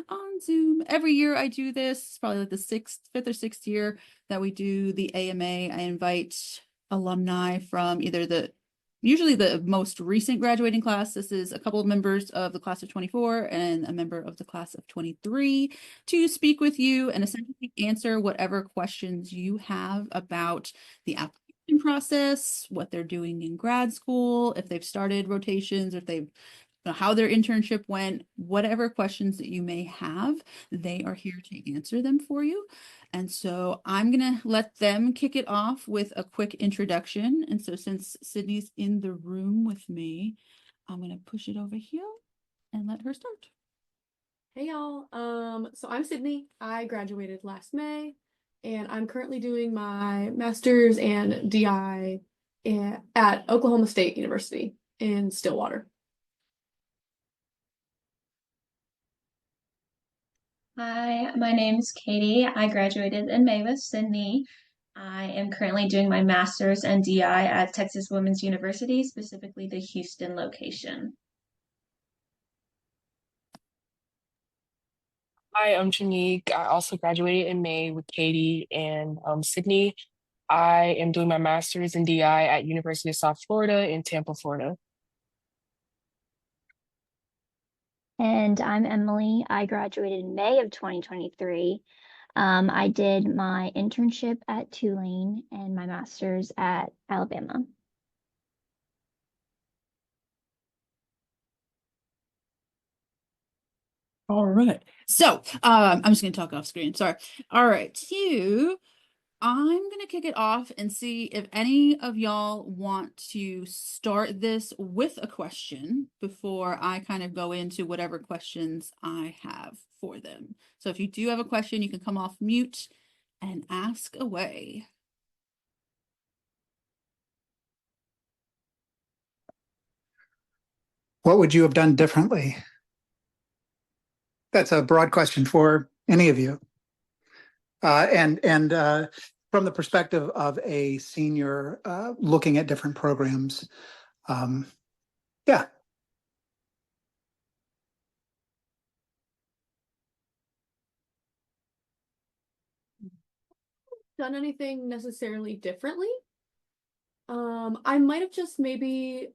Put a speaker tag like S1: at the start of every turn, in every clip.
S1: on Zoom. Every year I do this. It's probably like the fifth or sixth year that we do the AMA. I invite alumni from usually the most recent graduating class. This is a couple of members of the class of 24 and a member of the class of 23 to speak with you and essentially answer whatever questions you have about the application process, what they're doing in grad school, if they've started rotations, or if they've how their internship went, whatever questions that you may have, they are here to answer them for you. And so I'm going to let them kick it off with a quick introduction. And so since Sydney's in the room with me, I'm going to push it over here and let her start.
S2: Hey y'all. So I'm Sydney. I graduated last May, and I'm currently doing my master's and DI at Oklahoma State University in Stillwater.
S3: Hi, my name's Katie. I graduated in May with Sydney. I am currently doing my master's and DI at Texas Women's University, specifically the Houston location.
S4: Hi, I'm Janique. I also graduated in May with Katie and Sydney. I am doing my master's in DI at University of South Florida in Tampa, Florida.
S5: And I'm Emily. I graduated in May of 2023. I did my internship at Tulane and my master's at Alabama.
S1: All right. So I'm just going to talk off screen. Sorry. All right. I'm going to kick it off and see if any of y'all want to start this with a question before I kind of go into whatever questions I have for them. So if you do have a question, you can come off mute and ask away.
S6: What would you have done differently? That's a broad question for any of you. And from the perspective of a senior looking at different programs, yeah.
S2: Done anything necessarily differently? I might have just maybe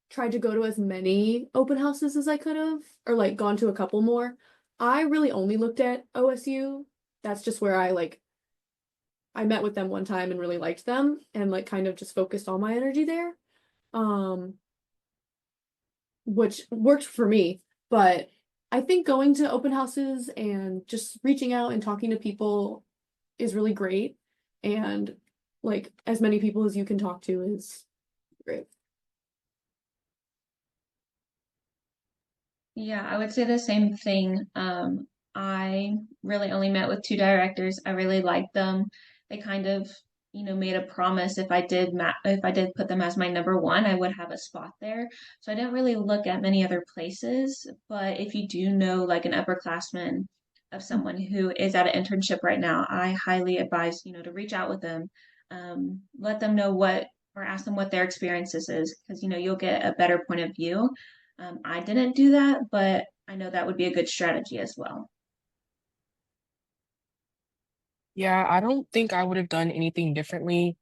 S2: tried to go to as many open houses as I could have, or like gone to a couple more. I really only looked at OSU. That's just where I met with them one time and really liked them and like kind of just focused all my energy there. Which worked for me, but I think going to open houses and just reaching out and talking to people is really great. And like as many people as you can talk to is great.
S3: Yeah, I would say the same thing. I really only met with two directors. I really liked them. They kind of, made a promise if I did put them as my number one, I would have a spot there. So I didn't really look at many other places. But if you do know like an upperclassman of someone who is at an internship right now, I highly advise, to reach out with them, let them know or ask them what their experiences is, because you'll get a better point of view. I didn't do that, but I know that would be a good strategy as well.
S4: Yeah, I don't think I would have done anything differently.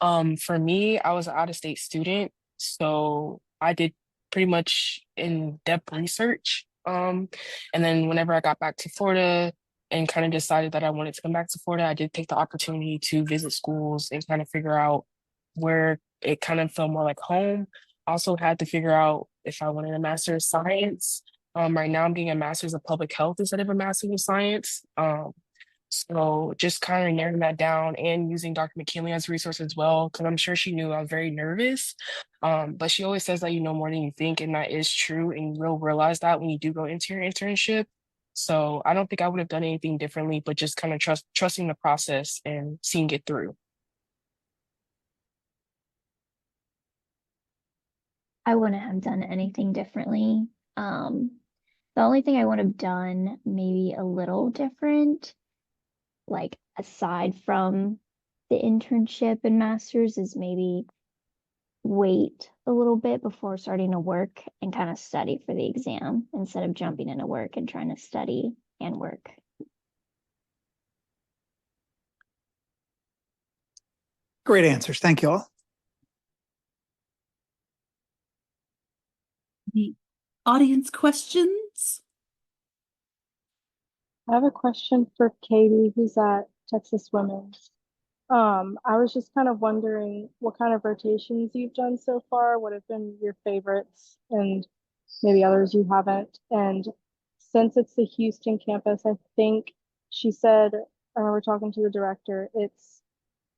S4: For me, I was an out-of-state student, so I did pretty much in-depth research. And then whenever I got back to Florida and kind of decided that I wanted to come back to Florida, I did take the opportunity to visit schools and kind of figure out where it kind of felt more like home. Also had to figure out if I wanted a master's of science. Right now I'm getting a master's of public health instead of a master's of science. So just kind of narrowing that down and using Dr. McKinley as a resource as well, because I'm sure she knew I was very nervous. But she always says that you know more than you think, and that is true. And you'll realize that when you do go into your internship. So I don't think I would have done anything differently, but just kind of trusting the process and seeing it through.
S5: I wouldn't have done anything differently. The only thing I would have done maybe a little different, like aside from the internship and master's, is maybe wait a little bit before starting to work and kind of study for the exam instead of jumping into work and trying to study and work.
S6: Great answers. Thank you all.
S1: The audience questions?
S7: I have a question for Katie, who's at Texas Women's. I was just kind of wondering what kind of rotations you've done so far, what have been your favorites, and maybe others you haven't. And since it's the Houston campus, I think she said, I remember talking to the director, it's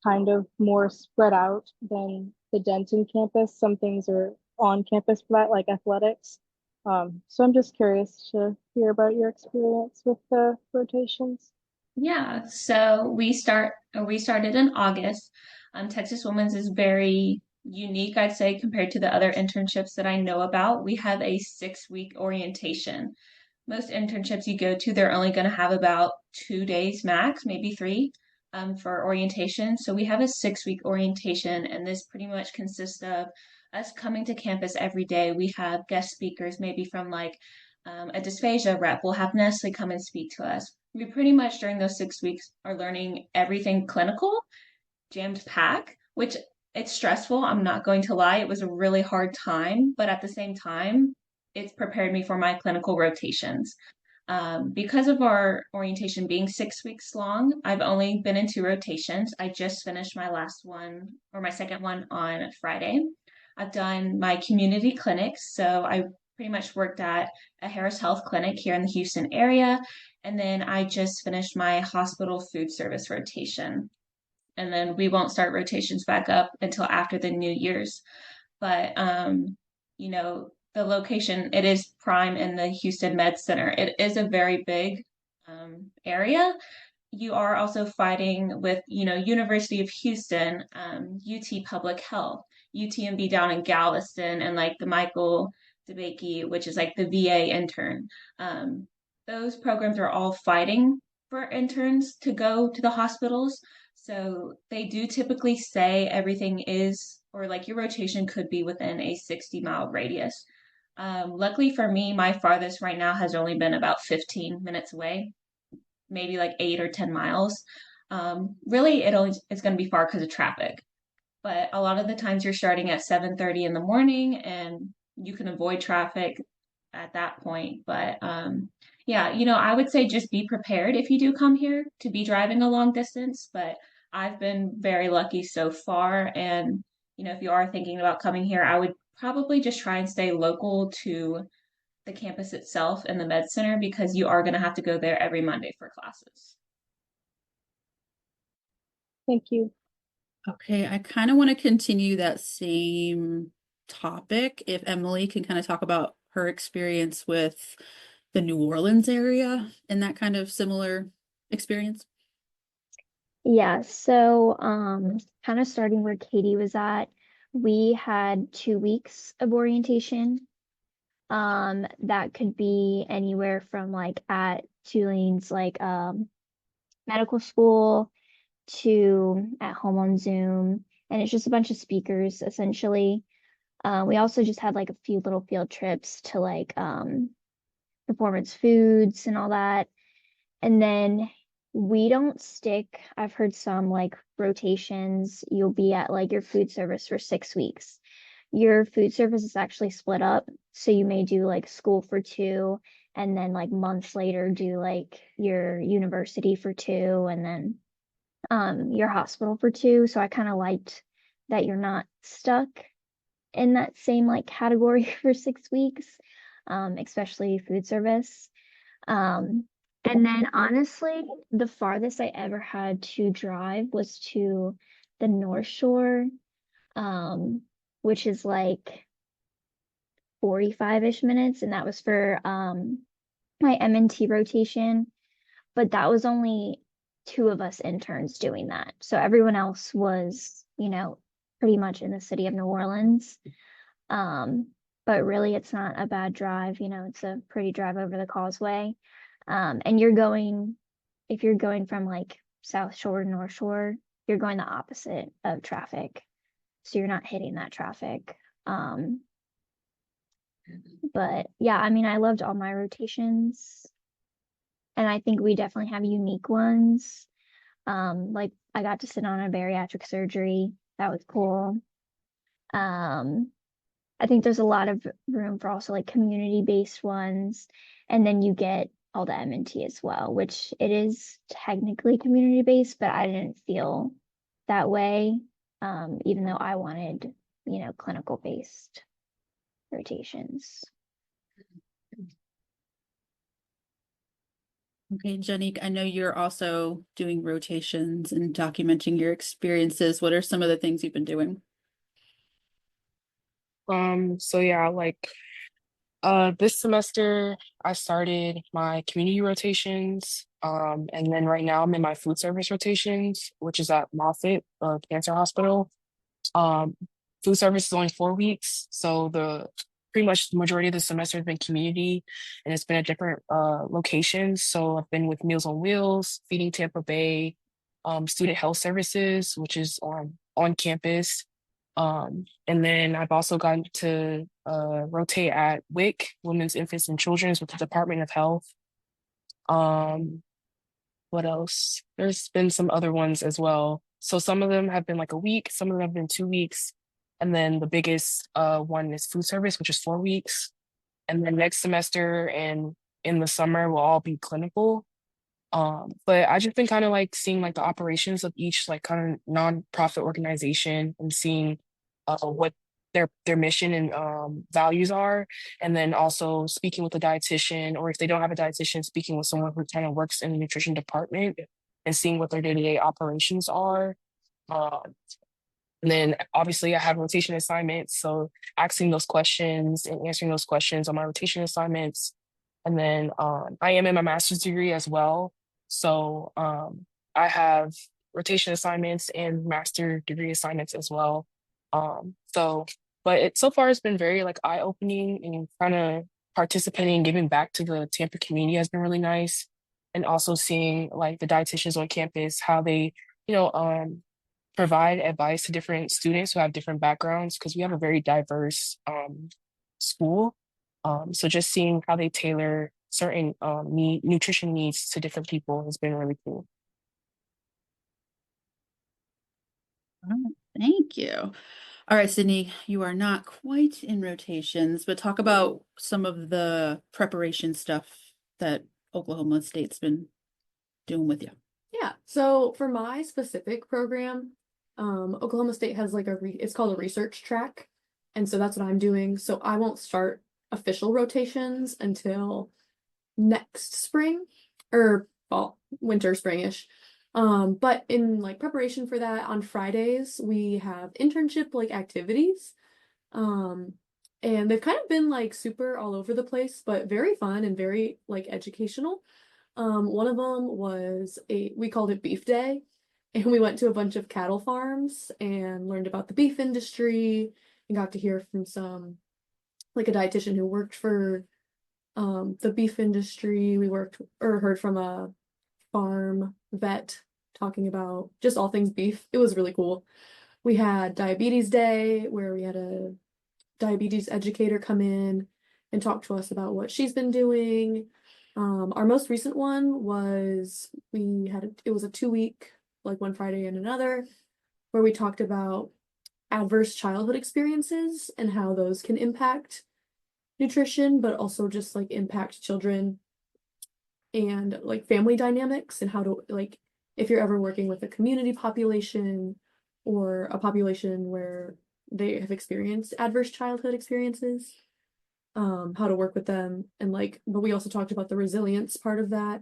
S7: kind of more spread out than the Denton campus. Some things are on campus for that, like athletics. So I'm just curious to hear about your experience with the rotations.
S3: Yeah, so we started in August. Texas Women's is very unique, I'd say, compared to the other internships that I know about. We have a 6-week orientation. Most internships you go to, they're only going to have about 2 days max, maybe three, for orientation. So we have a 6-week orientation, and this pretty much consists of us coming to campus every day. We have guest speakers, maybe from like a dysphagia rep will have Nestle come and speak to us. We pretty much during those 6 weeks are learning everything clinical, jammed pack, which it's stressful. I'm not going to lie. It was a really hard time, but at the same time, it's prepared me for my clinical rotations. Because of our orientation being 6 weeks long, I've only been in 2 rotations. I just finished my last one or my second one on Friday. I've done my community clinics. So I pretty much worked at a Harris Health clinic here in the Houston area. And then I just finished my hospital food service rotation. And then we won't start rotations back up until after the New Year's. But you know, the location, it is prime in the Houston Med Center. It is a very big area. You are also fighting with, University of Houston, UT Public Health, UTMB down in Galveston, and like the Michael DeBakey, which is like the VA intern. Those programs are all fighting for interns to go to the hospitals. So they do typically say everything is, or like your rotation could be within a 60-mile radius. Luckily for me, my farthest right now has only been about 15 minutes away, maybe like 8 or 10 miles. Really, it's going to be far because of traffic. But a lot of the times you're starting at 7:30 in the morning, and you can avoid traffic at that point. But yeah, I would say just be prepared if you do come here to be driving a long distance. But I've been very lucky so far. And, if you are thinking about coming here, I would probably just try and stay local to the campus itself and the med center because you are going to have to go there every Monday for classes.
S7: Thank you.
S1: Okay, I kind of want to continue that same topic. If Emily can kind of talk about her experience with the New Orleans area and that kind of similar experience.
S5: Yeah, so kind of starting where Katie was at, we had 2 weeks of orientation. That could be anywhere from like at Tulane's like medical school to at home on Zoom, and it's just a bunch of speakers essentially. We also just had like a few little field trips to like performance foods and all that. And then we don't stick, I've heard some like rotations, you'll be at like your food service for 6 weeks. Your food service is actually split up. So you may do like school for 2, and then like months later do like your university for 2, and then your hospital for 2. So I kind of liked that you're not stuck in that same like category for 6 weeks, especially food service. And then honestly, the farthest I ever had to drive was to the North Shore, which is like 45-ish minutes, and that was for my M&T rotation. But that was only 2 of us interns doing that. So everyone else was, pretty much in the city of New Orleans. But really it's not a bad drive, it's a pretty drive over the causeway. And if you're going from like South Shore to North Shore, you're going the opposite of traffic. so you're not hitting that traffic. But yeah, I mean, I loved all my rotations, and I think we definitely have unique ones. Like I got to sit on a bariatric surgery. That was cool. Um, I think there's a lot of room for also like community-based ones, and then you get all the M&T as well, which it is technically community-based, but I didn't feel that way, even though I wanted, clinical-based rotations.
S1: Okay, Janique, I know you're also doing rotations and documenting your experiences. What are some of the things you've been doing?
S4: So yeah, like this semester I started my community rotations. And then right now I'm in my food service rotations, which is at Moffitt Cancer Hospital. Um, Food service is only 4 weeks, so the pretty much the majority of the semester has been community, and it's been at different locations. So I've been with Meals on Wheels, Feeding Tampa Bay, Student Health Services, which is on campus. And then I've also gotten to rotate at WIC, Women's, Infants, and Children's with the Department of Health. Um, what else? There's been some other ones as well. So some of them have been like a week, some of them have been 2 weeks. And then the biggest one is food service, which is 4 weeks. And then next semester and in the summer will all be clinical. But I just been kind of like seeing like the operations of each like kind of nonprofit organization and seeing what their mission and values are, and then also speaking with a dietitian, or if they don't have a dietitian, speaking with someone who kind of works in the nutrition department and seeing what their day-to-day operations are. Um, and then obviously I have rotation assignments, so asking those questions and answering those questions on my rotation assignments. And then I am in my master's degree as well. So I have rotation assignments and master degree assignments as well. So but it so far has been very like eye-opening, and kind of participating and giving back to the Tampa community has been really nice. And also seeing like the dietitians on campus, how they, you know, provide advice to different students who have different backgrounds, because we have a very diverse school. So just seeing how they tailor certain nutrition needs to different people has been really cool.
S1: Thank you. All right, Sydney, you are not quite in rotations, but talk about some of the preparation stuff that Oklahoma State's been doing with you.
S2: Yeah. So for my specific program, Oklahoma State has like it's called a research track. And so that's what I'm doing. So I won't start official rotations until next spring or fall, winter, springish. But in like preparation for that, on Fridays, we have internship like activities. Um, and they've kind of been like super all over the place, but very fun and very like educational. One of them was we called it Beef Day, and we went to a bunch of cattle farms and learned about the beef industry and got to hear from like a dietitian who worked for the beef industry. We heard from a farm vet talking about just all things beef. It was really cool. We had Diabetes Day, where we had a diabetes educator come in and talk to us about what she's been doing. Our most recent one was it was a 2 week, like one Friday and another, where we talked about adverse childhood experiences and how those can impact nutrition, but also just like impact children and like family dynamics, and how to like if you're ever working with a community population or a population where they have experienced adverse childhood experiences, how to work with them, and like, but we also talked about the resilience part of that.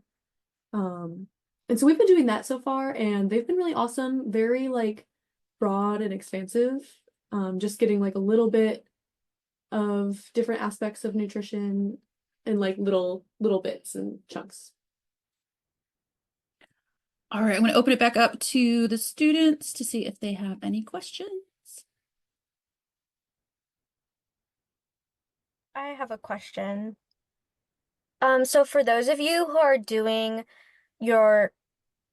S2: And so we've been doing that so far, and they've been really awesome, very like broad and expansive. Just getting like a little bit of different aspects of nutrition and like little bits and chunks.
S1: All right, I'm going to open it back up to the students to see if they have any questions.
S8: I have a question. So for those of you who are doing your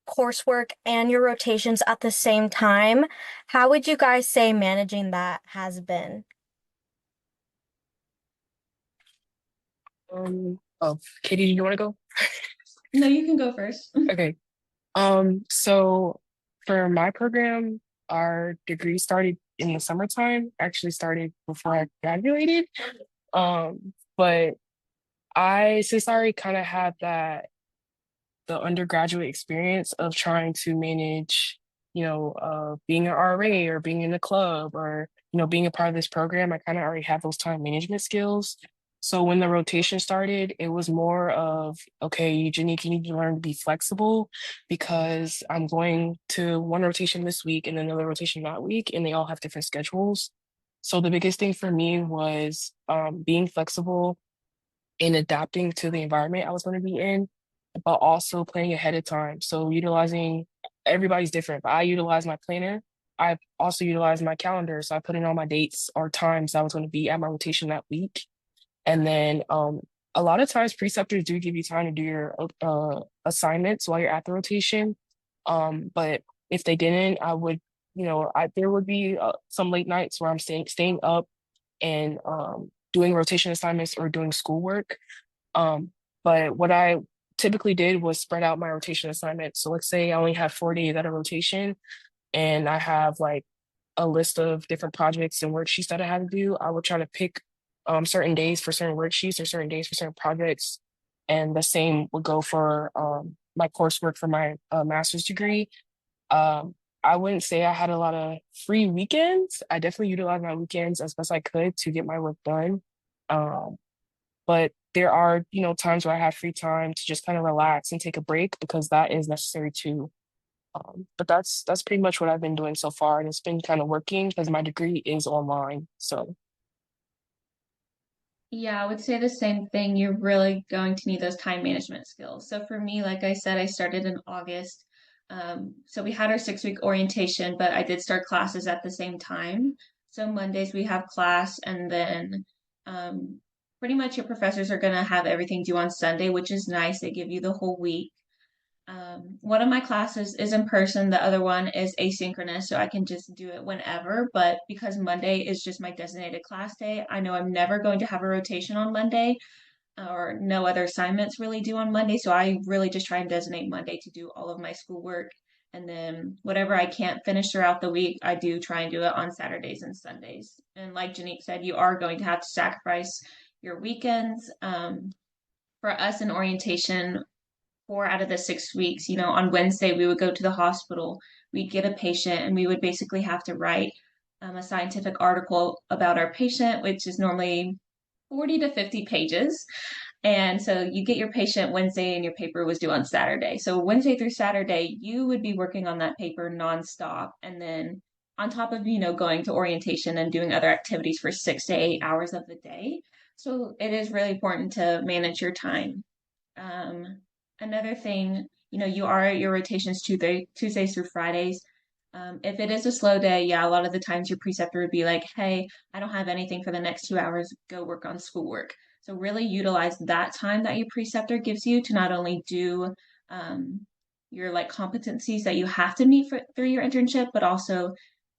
S8: coursework and your rotations at the same time. How would you guys say managing that has been?
S4: Oh, Katie, do you want to go?
S3: No, you can go first.
S4: Okay. So for my program, our degree started in the summertime, actually started before I graduated. But since I already kind of had the undergraduate experience of trying to manage, being an RA or being in a club or, being a part of this program, I kind of already have those time management skills. So when the rotation started, it was more of, okay, Janique, you need to learn to be flexible because I'm going to one rotation this week and another rotation that week, and they all have different schedules. So the biggest thing for me was being flexible and adapting to the environment I was going to be in, but also planning ahead of time. So utilizing everybody's different, but I utilize my planner. I also utilize my calendar. So I put in all my dates or times I was going to be at my rotation that week. And then a lot of times preceptors do give you time to do your assignments while you're at the rotation. But if they didn't, I would, there would be some late nights where I'm staying up and doing rotation assignments or doing schoolwork. But what I typically did was spread out my rotation assignments. So let's say I only have 4 days at a rotation and I have like a list of different projects and worksheets that I had to do. I would try to pick certain days for certain worksheets or certain days for certain projects. And the same would go for my coursework for my master's degree. Um, I wouldn't say I had a lot of free weekends. I definitely utilized my weekends as best I could to get my work done. Um, but there are, times where I have free time to just kind of relax and take a break because that is necessary too. But that's pretty much what I've been doing so far, and it's been kind of working because my degree is online. So
S3: Yeah, I would say the same thing. You're really going to need those time management skills. So for me, like I said, I started in August. So we had our 6 week orientation, but I did start classes at the same time. So Mondays we have class, and then um, pretty much your professors are going to have everything due on Sunday, which is nice. They give you the whole week. One of my classes is in person, the other one is asynchronous, so I can just do it whenever. But because Monday is just my designated class day, I know I'm never going to have a rotation on Monday or no other assignments really due on Monday. So I really just try and designate Monday to do all of my schoolwork. And then whatever I can't finish throughout the week, I do try and do it on Saturdays and Sundays. And like Janique said, you are going to have to sacrifice your weekends. For us in orientation, 4 out of the 6 weeks, on Wednesday we would go to the hospital, we'd get a patient, and we would basically have to write a scientific article about our patient, which is normally 40 to 50 pages. And so you get your patient Wednesday and your paper was due on Saturday. So Wednesday through Saturday, you would be working on that paper nonstop. And then on top of, going to orientation and doing other activities for 6 to 8 hours of the day. So it is really important to manage your time. Um, Another thing, you are at your rotations Tuesdays through Fridays. If it is a slow day, yeah, a lot of the times your preceptor would be like, hey, I don't have anything for the next 2 hours, go work on schoolwork. So really utilize that time that your preceptor gives you to not only do um, your like competencies that you have to meet through your internship, but also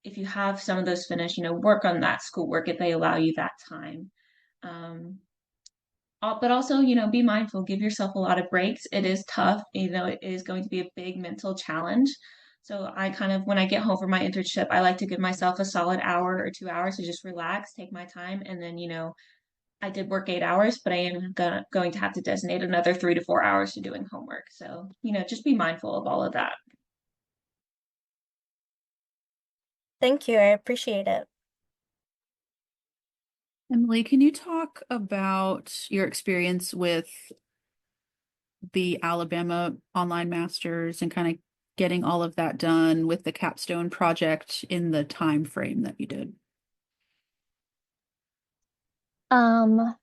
S3: if you have some of those finished, work on that schoolwork if they allow you that time. Um, but also, be mindful, give yourself a lot of breaks. It is tough, it is going to be a big mental challenge. So I kind of, when I get home from my internship, I like to give myself a solid hour or 2 hours to just relax, take my time. And then, I did work 8 hours, but I am going to have to designate another 3 to 4 hours to doing homework. So, just be mindful of all of that.
S8: Thank you. I appreciate it.
S1: Emily, can you talk about your experience with the Alabama online masters and kind of getting all of that done with the capstone project in the time frame that you did?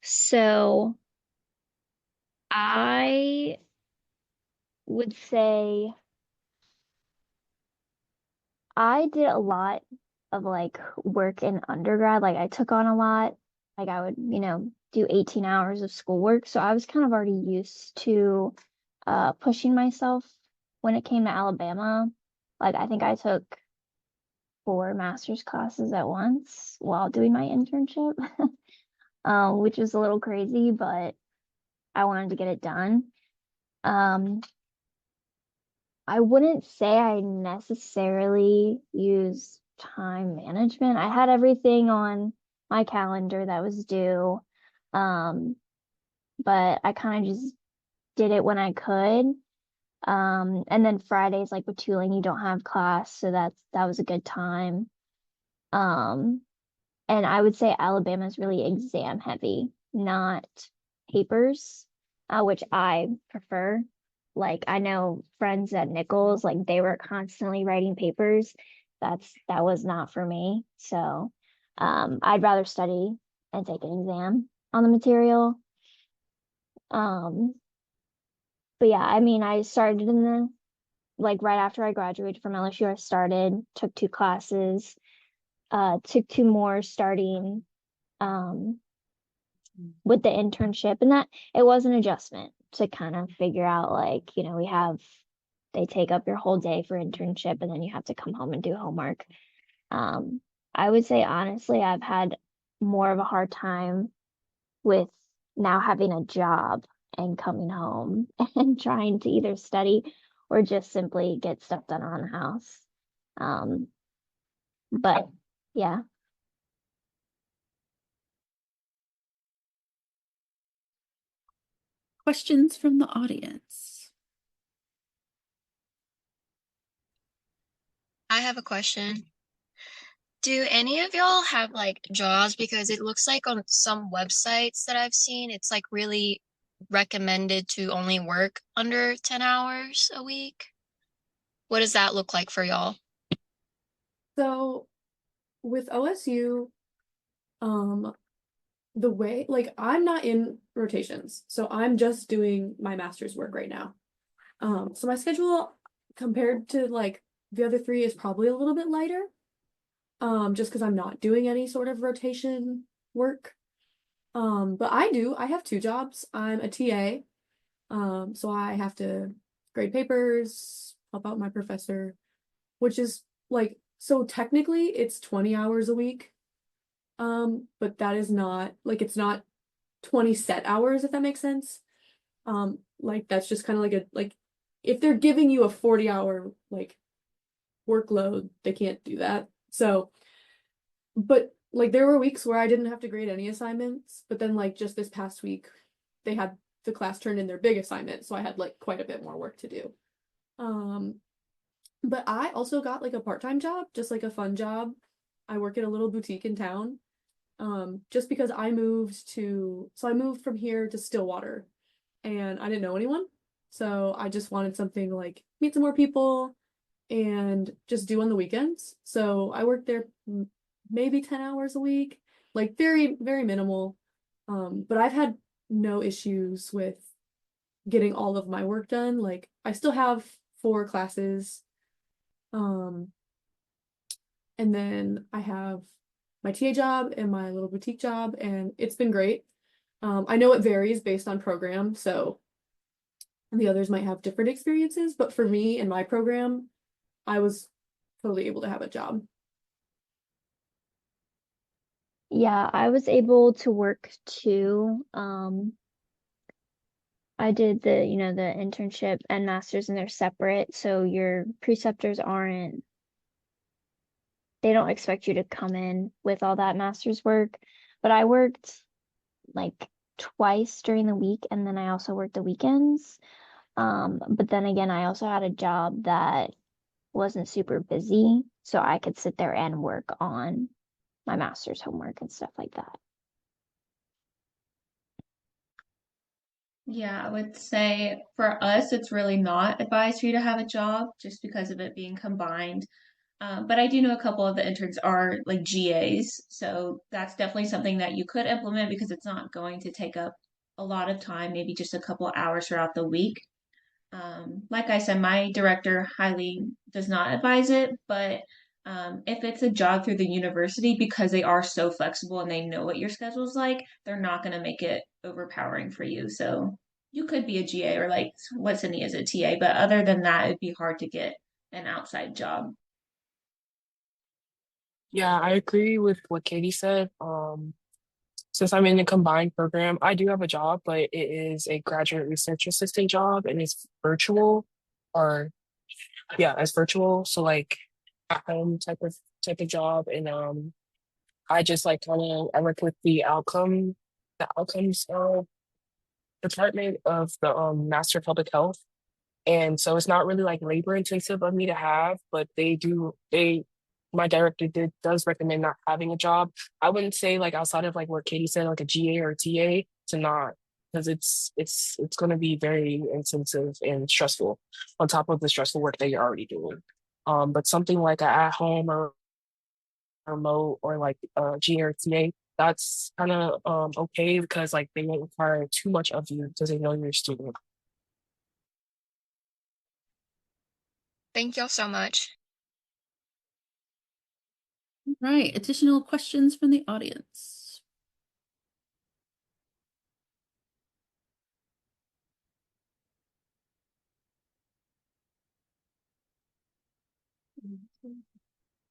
S5: So I would say I did a lot of like work in undergrad. Like I took on a lot. Like I would, do 18 hours of schoolwork. So I was kind of already used to pushing myself when it came to Alabama, like I think I took 4 master's classes at once while doing my internship, which was a little crazy, but I wanted to get it done. Um, I wouldn't say I necessarily use time management. I had everything on my calendar that was due. Um, but I kind of just did it when I could. And then Fridays, like with tooling, you don't have class, so that was a good time. Um, and I would say Alabama is really exam heavy, not papers, which I prefer. Like I know friends at Nichols, like they were constantly writing papers. That was not for me. So I'd rather study and take an exam on the material. Um, but yeah, I mean, I started in the like right after I graduated from LSU, I started, took 2 classes, took 2 more starting um with the internship, and that it was an adjustment to kind of figure out like, they take up your whole day for internship and then you have to come home and do homework. I would say honestly, I've had more of a hard time with now having a job and coming home and trying to either study or just simply get stuff done around the house. But yeah.
S1: Questions from the audience.
S9: I have a question. Do any of y'all have like jobs? Because it looks like on some websites that I've seen, it's like really recommended to only work under 10 hours a week. What does that look like for y'all?
S2: So with OSU, the way like I'm not in rotations, so I'm just doing my master's work right now. So my schedule compared to like the other 3 is probably a little bit lighter. Just because I'm not doing any sort of rotation work. But I have 2 jobs. I'm a TA. So I have to grade papers, help out my professor, which is like, so technically it's 20 hours a week. But that is not like, it's not 20 set hours, if that makes sense. Like that's just kind of like if they're giving you a 40-hour like workload, they can't do that. So, but like there were weeks where I didn't have to grade any assignments, but then like just this past week, they had the class turn in their big assignment, so I had like quite a bit more work to do. But I also got like a part-time job, just like a fun job. I work at a little boutique in town. Just because I moved from here to Stillwater and I didn't know anyone. So I just wanted something like meet some more people and just do on the weekends. So I worked there maybe 10 hours a week, like very, very minimal. But I've had no issues with getting all of my work done. Like I still have 4 classes. And then I have my TA job and my little boutique job, and it's been great. I know it varies based on program, so the others might have different experiences, but for me and my program, I was totally able to have a job.
S5: Yeah, I was able to work too. I did the internship and master's and they're separate. So your preceptors they don't expect you to come in with all that master's work. But I worked like twice during the week and then I also worked the weekends. But then again, I also had a job that wasn't super busy, so I could sit there and work on my master's homework and stuff like that.
S3: Yeah, I would say for us, it's really not advised for you to have a job just because of it being combined. But I do know a couple of the interns are like GAs, so that's definitely something that you could implement because it's not going to take up a lot of time, maybe just a couple hours throughout the week. Like I said, my director highly does not advise it, but if it's a job through the university, because they are so flexible and they know what your schedule's like, they're not going to make it overpowering for you. So you could be a GA or like what Sydney is a TA, but other than that, it'd be hard to get an outside job.
S4: Yeah, I agree with what Katie said. Since I'm in a combined program, I do have a job, but it is a graduate research assistant job and it's virtual or yeah, it's virtual. So like at home type of job. And I just like kind of I work with the outcomes department of the Master of Public Health. And so it's not really like labor intensive of me to have, but my director does recommend not having a job. I wouldn't say like outside of like what Katie said, like a GA or a TA to not, because it's going to be very intensive and stressful on top of the stressful work that you're already doing. But something like a at home or remote or like GA or TA, that's kind of okay because like they won't require too much of you because they know you're a student.
S9: Thank y'all so much.
S1: Right. Additional questions from the audience.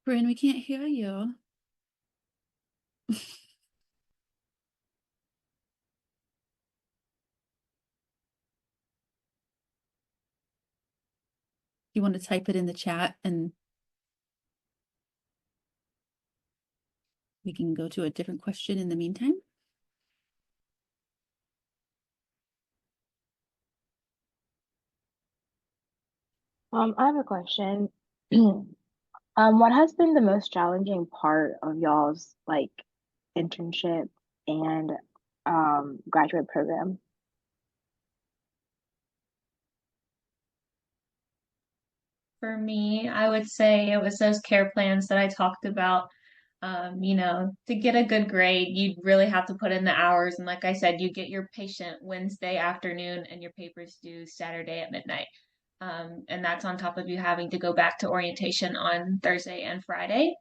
S1: Bryn, we can't hear you. You want to type it in the chat and we can go to a different question in the meantime.
S10: I have a question. What has been the most challenging part of y'all's like internship and graduate program?
S3: For me, I would say it was those care plans that I talked about. To get a good grade, you'd really have to put in the hours. And like I said, you get your patient Wednesday afternoon and your papers due Saturday at midnight. And that's on top of you having to go back to orientation on Thursday and Friday.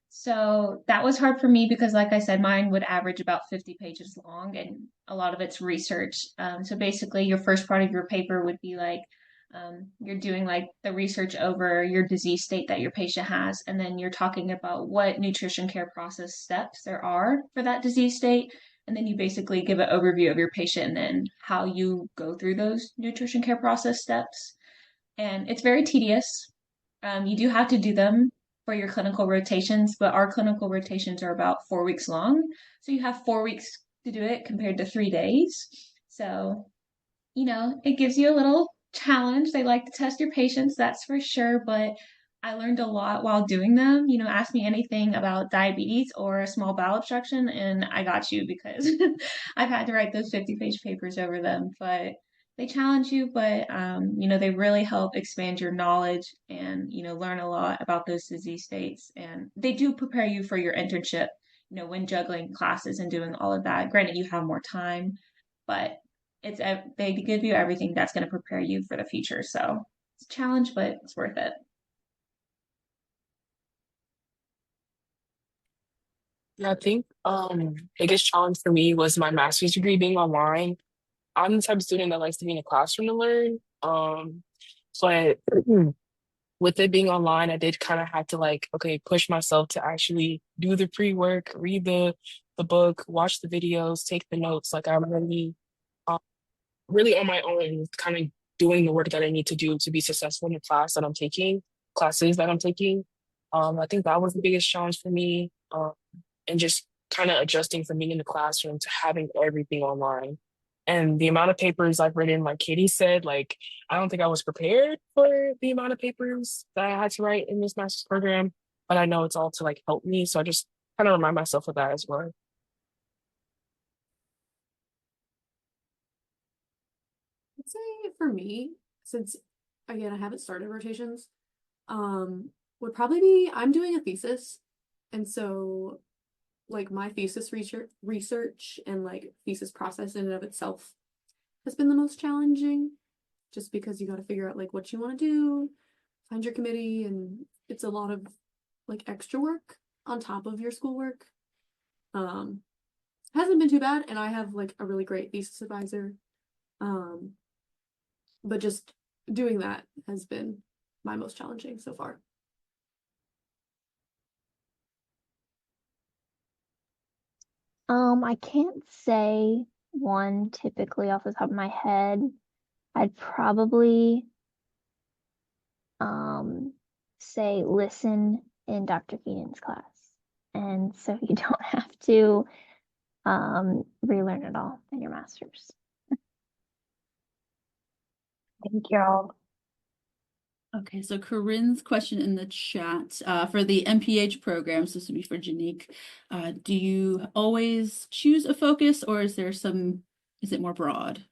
S3: So that was hard for me because, like I said, mine would average about 50 pages long and a lot of it's research. So basically, your first part of your paper would be like you're doing like the research over your disease state that your patient has, and then you're talking about what nutrition care process steps there are for that disease state. And then you basically give an overview of your patient and then how you go through those nutrition care process steps. And it's very tedious. You do have to do them for your clinical rotations, but our clinical rotations are about 4 weeks long. So you have 4 weeks to do it compared to 3 days. So, it gives you a little challenge. They like to test your patience, that's for sure. But I learned a lot while doing them. Ask me anything about diabetes or a small bowel obstruction, and I got you because I've had to write those 50-page papers over them. But they challenge you, but they really help expand your knowledge and learn a lot about those disease states. And they do prepare you for your internship. When juggling classes and doing all of that. Granted, you have more time, but they give you everything that's going to prepare you for the future. So it's a challenge, but it's worth it.
S4: Yeah, I think biggest challenge for me was my master's degree being online. I'm the type of student that likes to be in a classroom to learn. But with it being online, I did kind of have to like, okay, push myself to actually do the pre-work, read the book, watch the videos, take the notes. Like I'm um, really on my own, kind of doing the work that I need to do to be successful in the classes that I'm taking. I think that was the biggest challenge for me. And just kind of adjusting from being in the classroom to having everything online. And the amount of papers I've written, like Katie said, like I don't think I was prepared for the amount of papers that I had to write in this master's program, but I know it's all to like help me. So I just kind of remind myself of that as well.
S2: I'd say for me, since again I haven't started rotations, um, would probably be I'm doing a thesis, and so like my thesis research and like thesis process in and of itself has been the most challenging, just because you got to figure out like what you want to do, find your committee, and it's a lot of like extra work on top of your schoolwork. Hasn't been too bad, and I have like a really great thesis advisor. But just doing that has been my most challenging so far.
S5: I can't say one typically off the top of my head. I'd probably say listen in Dr. Keenan's class. And so you don't have to relearn it all in your master's.
S10: Thank y'all.
S1: Okay, so Corinne's question in the chat for the MPH programs, this would be for Janique. Do you always choose a focus, or is it more broad?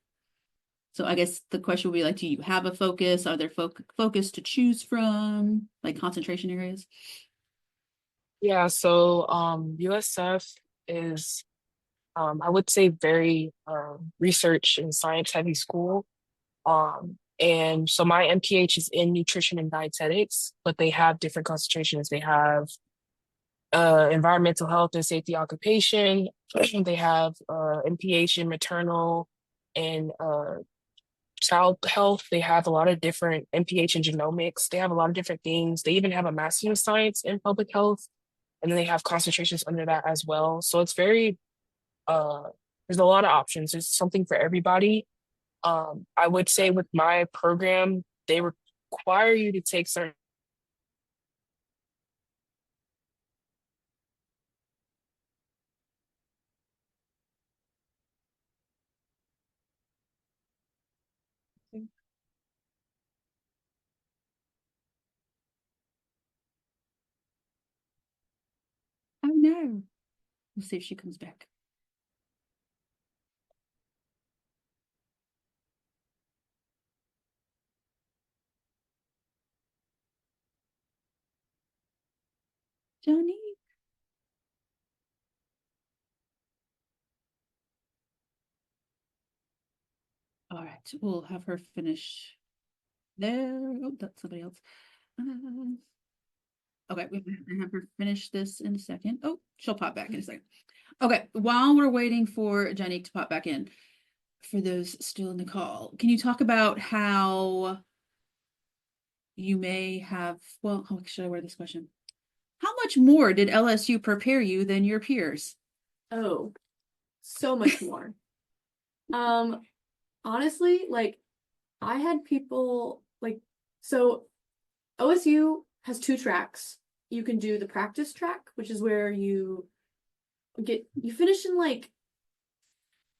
S1: So I guess the question would be like, do you have a focus? Are there focus to choose from, like concentration areas?
S4: Yeah, so USF is I would say very research and science heavy school. And so my MPH is in nutrition and dietetics, but they have different concentrations. They have environmental health and safety occupation. They have MPH in maternal and child health. They have a lot of different MPH in genomics. They have a lot of different things. They even have a master's of science in public health, and then they have concentrations under that as well. So it's very uh there's a lot of options. There's something for everybody. I would say with my program, they require you to take certain.
S1: Oh no. We'll see if she comes back. Johnny. All right, we'll have her finish there. Oh, that's somebody else. Okay, we have her finish this in a second. Oh, she'll pop back in a second. Okay, while we're waiting for Jenny to pop back in, for those still in the call, can you talk about how you may have, well, how should I word this question? How much more did LSU prepare you than your peers?
S2: Oh, so much more. Honestly, like I had people like, so OSU has two tracks. You can do the practice track, which is where you finish in like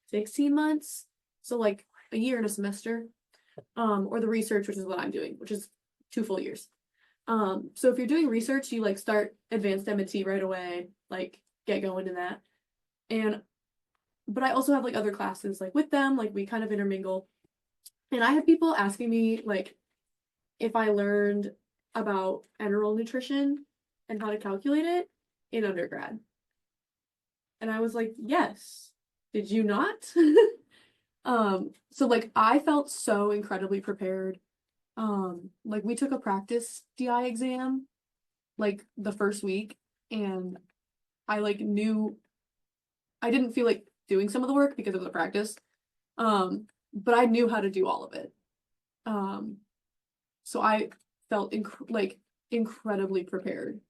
S2: 16 months, so like a year and a semester, or the research, which is what I'm doing, which is 2 full years. So if you're doing research, you like start advanced M&T right away, like get going in that. But I also have like other classes like with them, like we kind of intermingle. And I had people asking me like if I learned about enteral nutrition and how to calculate it in undergrad. And I was like, yes. Did you not? So like I felt so incredibly prepared. Like we took a practice DI exam like the first week, and I like knew I didn't feel like doing some of the work because of the practice. But I knew how to do all of it. So I felt incredibly prepared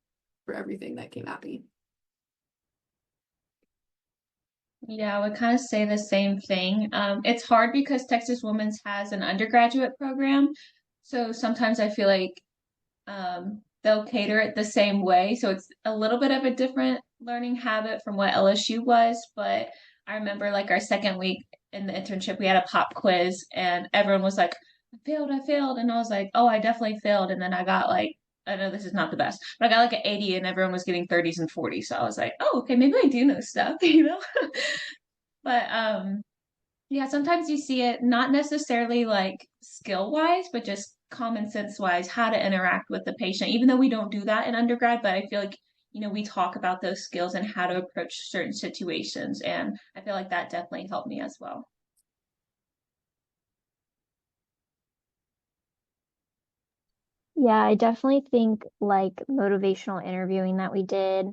S2: for everything that came at me.
S3: Yeah, I would kind of say the same thing. It's hard because Texas Women's has an undergraduate program. So sometimes I feel like they'll cater it the same way. So it's a little bit of a different learning habit from what LSU was. But I remember like our second week in the internship, we had a pop quiz and everyone was like, I failed, I failed. And I was like, oh, I definitely failed. And then I got like, I know this is not the best, but I got like an 80 and everyone was getting 30s and 40s. So I was like, oh, okay, maybe I do know stuff, you know? But yeah, sometimes you see it not necessarily like skill wise, but just common sense wise, how to interact with the patient, even though we don't do that in undergrad, but I feel like, we talk about those skills and how to approach certain situations. And I feel like that definitely helped me as well.
S5: Yeah, I definitely think like motivational interviewing that we did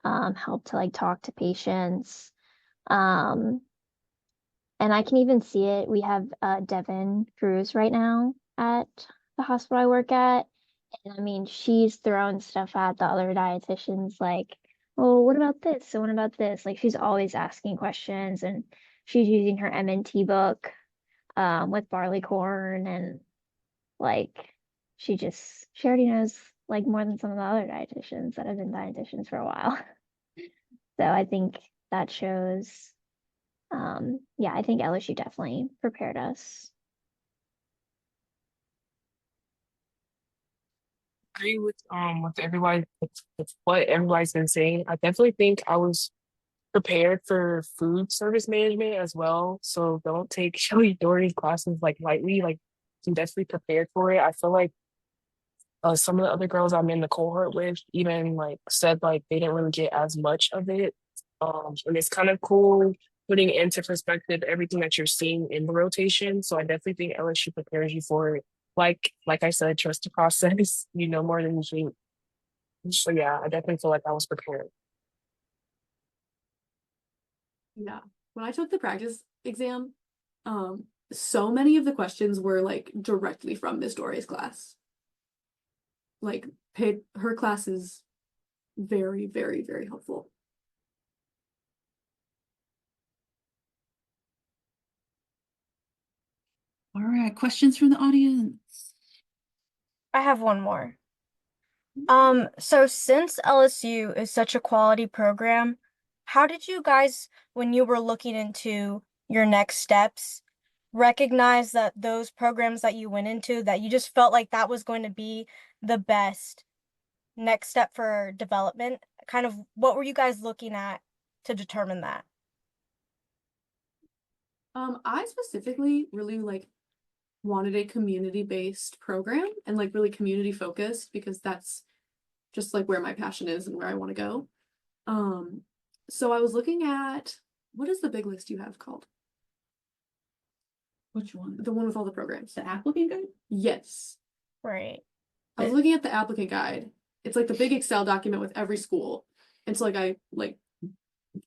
S5: helped to like talk to patients. Um, And I can even see it. We have Devin Cruz right now at the hospital I work at. And I mean, she's throwing stuff at the other dietitians like, oh, what about this? So what about this? Like she's always asking questions and she's using her MNT book with barleycorn and like she already knows like more than some of the other dietitians that have been dietitians for a while. So I think that shows yeah, I think LSU definitely prepared us.
S4: Agree with everybody with what everybody's been saying. I definitely think I was prepared for food service management as well. So don't take Shelly Doherty's classes like lightly. Like I'm definitely prepared for it. I feel like some of the other girls I'm in the cohort with even like said like they didn't really get as much of it. And it's kind of cool putting into perspective everything that you're seeing in the rotation. So I definitely think LSU prepares you for it. Like I said, trust the process. You know more than you think. So yeah, I definitely feel like I was prepared.
S2: Yeah. When I took the practice exam, so many of the questions were like directly from Miss Dory's class. Like her class is very, very, very helpful.
S1: All right, questions from the audience.
S8: I have one more. So since LSU is such a quality program, how did you guys, when you were looking into your next steps, recognize that those programs that you went into, that you just felt like that was going to be the best next step for development? Kind of what were you guys looking at to determine that?
S2: I specifically really like wanted a community-based program and like really community focused because that's just like where my passion is and where I want to go. So I was looking at what is the big list you have called?
S1: Which one?
S2: The one with all the programs.
S1: The applicant guide?
S2: Yes.
S8: Right.
S2: I was looking at the applicant guide. It's like the big Excel document with every school. And so like I like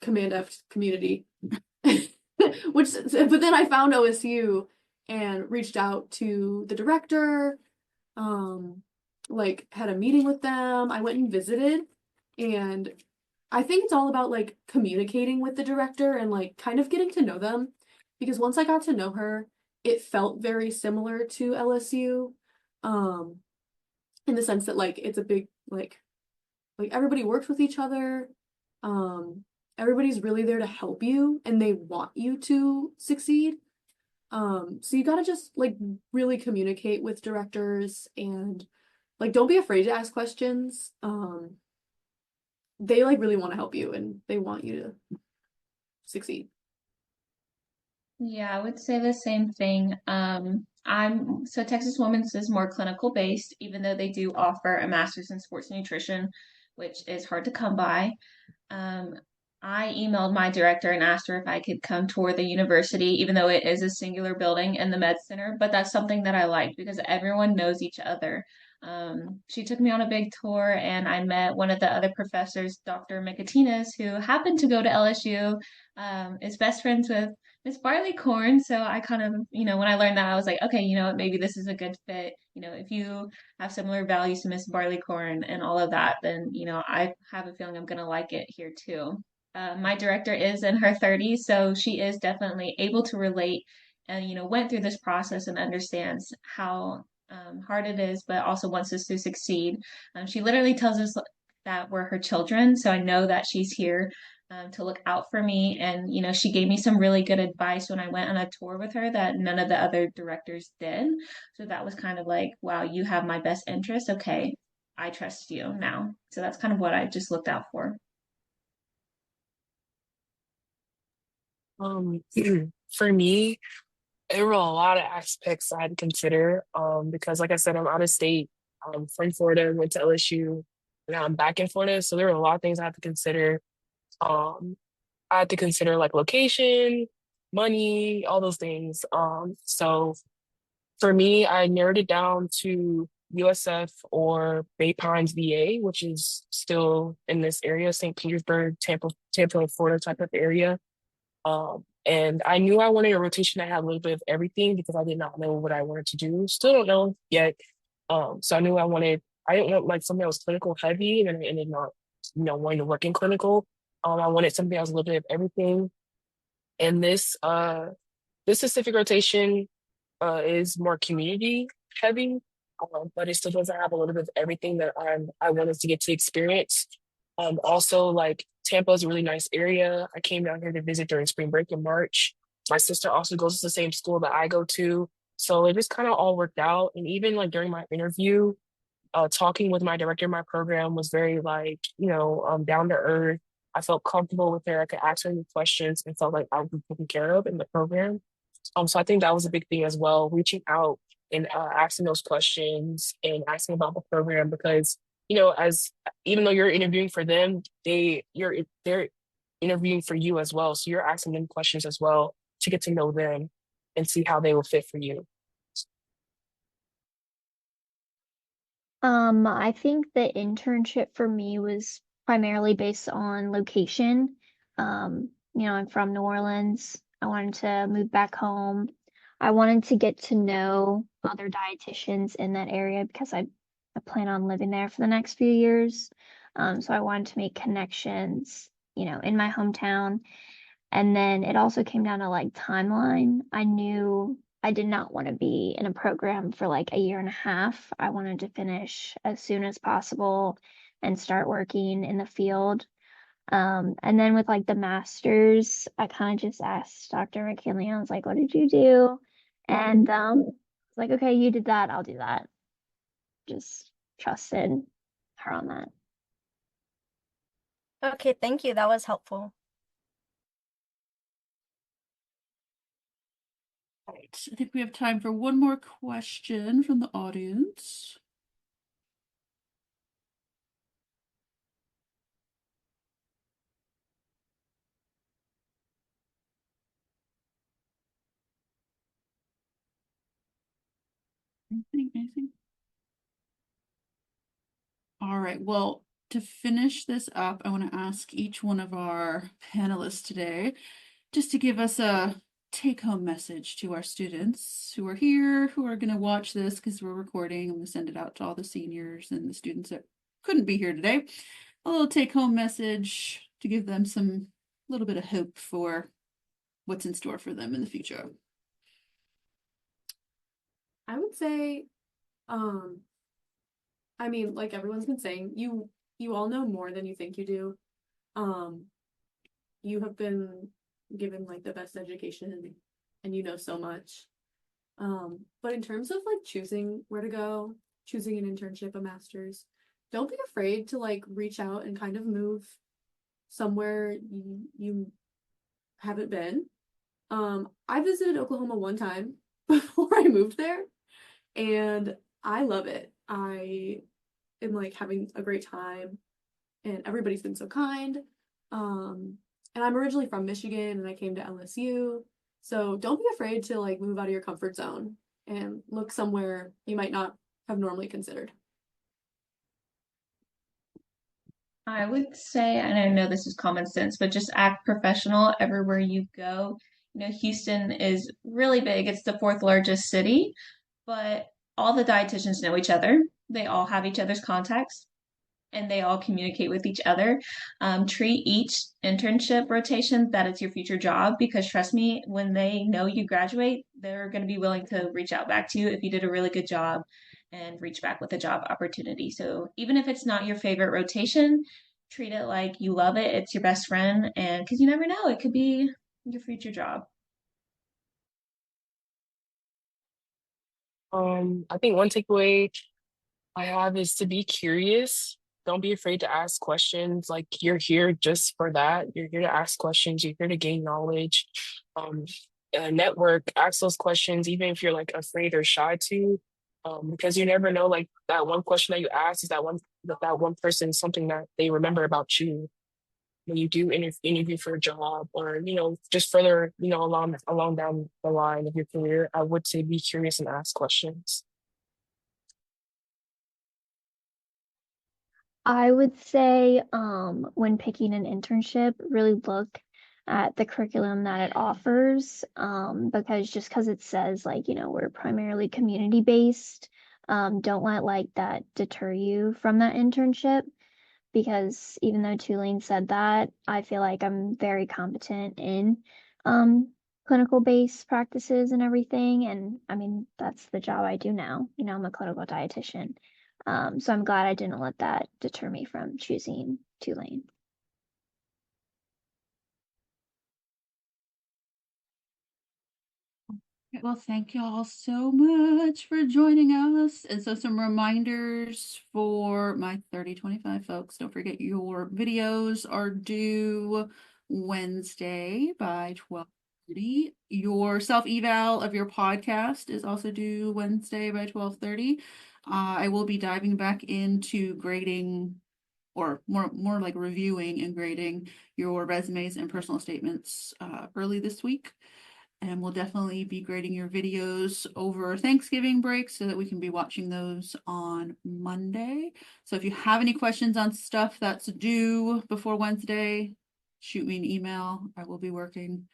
S2: Command F community. Which but then I found OSU and reached out to the director, like had a meeting with them. I went and visited, and I think it's all about like communicating with the director and like kind of getting to know them, because once I got to know her, it felt very similar to LSU, in the sense that like it's a big like everybody works with each other. Everybody's really there to help you and they want you to succeed. So you gotta just like really communicate with directors and like don't be afraid to ask questions. They like really want to help you and they want you to succeed.
S3: Yeah, I would say the same thing. I'm so Texas Women's is more clinical based, even though they do offer a master's in sports nutrition, which is hard to come by. Um, I emailed my director and asked her if I could come tour the university, even though it is a singular building in the med center. But that's something that I liked because everyone knows each other. She took me on a big tour, and I met one of the other professors, Dr. Mikatinas, who happened to go to LSU. Is best friends with Miss Barleycorn. So I kind of, when I learned that, I was like, okay, maybe this is a good fit. If you have similar values to Miss Barleycorn and all of that, then I have a feeling I'm gonna like it here too. My director is in her 30s, so she is definitely able to relate and went through this process and understands how hard it is, but also wants us to succeed. She literally tells us that we're her children, so I know that she's here to look out for me. And, she gave me some really good advice when I went on a tour with her that none of the other directors did. So that was kind of like, wow, you have my best interest. Okay, I trust you now. So that's kind of what I just looked out for.
S4: Um, for me, there were a lot of aspects I had to consider. Because like I said, I'm out of state. I'm from Florida, went to LSU, now I'm back in Florida. So there were a lot of things I had to consider. Um, I had to consider like location, money, all those things. So for me, I narrowed it down to USF or Bay Pines, VA, which is still in this area, St. Petersburg, Tampa, Florida type of area. And I knew I wanted a rotation that had a little bit of everything because I did not know what I wanted to do. Still don't know yet. So I knew I didn't want like something that was clinical heavy and then not, wanting to work in clinical. I wanted something that was a little bit of everything. And this specific rotation is more community heavy, but it still doesn't have a little bit of everything that I wanted to get to experience. Also, like Tampa is a really nice area. I came down here to visit during spring break in March. My sister also goes to the same school that I go to, so it just kind of all worked out. And even like during my interview, talking with my director of my program was very like, down to earth. I felt comfortable with her. I could ask her any questions and felt like I would be taken care of in the program. So I think that was a big thing as well, reaching out and asking those questions and asking about the program because, as even though you're interviewing for them, they're interviewing for you as well. So you're asking them questions as well to get to know them and see how they will fit for you.
S5: I think the internship for me was primarily based on location. I'm from New Orleans. I wanted to move back home. I wanted to get to know other dietitians in that area because I plan on living there for the next few years. So I wanted to make connections, in my hometown. And then it also came down to like timeline. I knew I did not want to be in a program for like a year and a half. I wanted to finish as soon as possible and start working in the field. And then with like the masters, I kind of just asked Dr. McKinley, I was like, what did you do? And it's like, okay, you did that, I'll do that. Just trusted her on that.
S8: Okay, thank you. That was helpful.
S1: All right, I think we have time for one more question from the audience. Anything? All right, well, to finish this up, I want to ask each one of our panelists today just to give us a take-home message to our students who are here, who are going to watch this because we're recording. I'm going to send it out to all the seniors and the students that couldn't be here today. A little take-home message to give them some little bit of hope for what's in store for them in the future.
S2: I would say, like everyone's been saying, you all know more than you think you do. You have been given like the best education and you know so much. But in terms of like choosing where to go, choosing an internship, a master's, don't be afraid to like reach out and kind of move somewhere you haven't been. I visited Oklahoma one time before I moved there, and I love it. I am like having a great time, and everybody's been so kind. And I'm originally from Michigan, and I came to LSU. So don't be afraid to like move out of your comfort zone and look somewhere you might not have normally considered.
S3: I would say, and I know this is common sense, but just act professional everywhere you go. Houston is really big. It's the fourth largest city, but all the dietitians know each other. They all have each other's contacts and they all communicate with each other. Treat each internship rotation that it's your future job because trust me, when they know you graduate, they're going to be willing to reach out back to you if you did a really good job and reach back with a job opportunity. So even if it's not your favorite rotation, treat it like you love it. It's your best friend. And because you never know, it could be your future job.
S4: I think one takeaway I have is to be curious. Don't be afraid to ask questions. Like you're here just for that. You're here to ask questions. You're here to gain knowledge. Um, Network, ask those questions, even if you're like afraid or shy to, because you never know. Like that one question that you ask is that one person something that they remember about you when you do interview for a job or just further along down the line of your career. I would say be curious and ask questions.
S5: I would say, when picking an internship, really look at the curriculum that it offers, because it says like, we're primarily community based. Don't let like that deter you from that internship, because even though Tulane said that, I feel like I'm very competent in clinical based practices and everything. And I mean, that's the job I do now. I'm a clinical dietitian. So I'm glad I didn't let that deter me from choosing Tulane.
S1: Well, thank you all so much for joining us. And so some reminders for my 3025 folks. Don't forget your videos are due Wednesday by 12:30. Your self-eval of your podcast is also due Wednesday by 12:30. I will be diving back into grading, or more like reviewing and grading your resumes and personal statements early this week. And we'll definitely be grading your videos over Thanksgiving break so that we can be watching those on Monday. So if you have any questions on stuff that's due before Wednesday, shoot me an email. I will be working.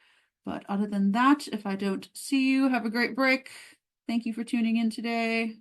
S1: But other than that, if I don't see you, have a great break. Thank you for tuning in today.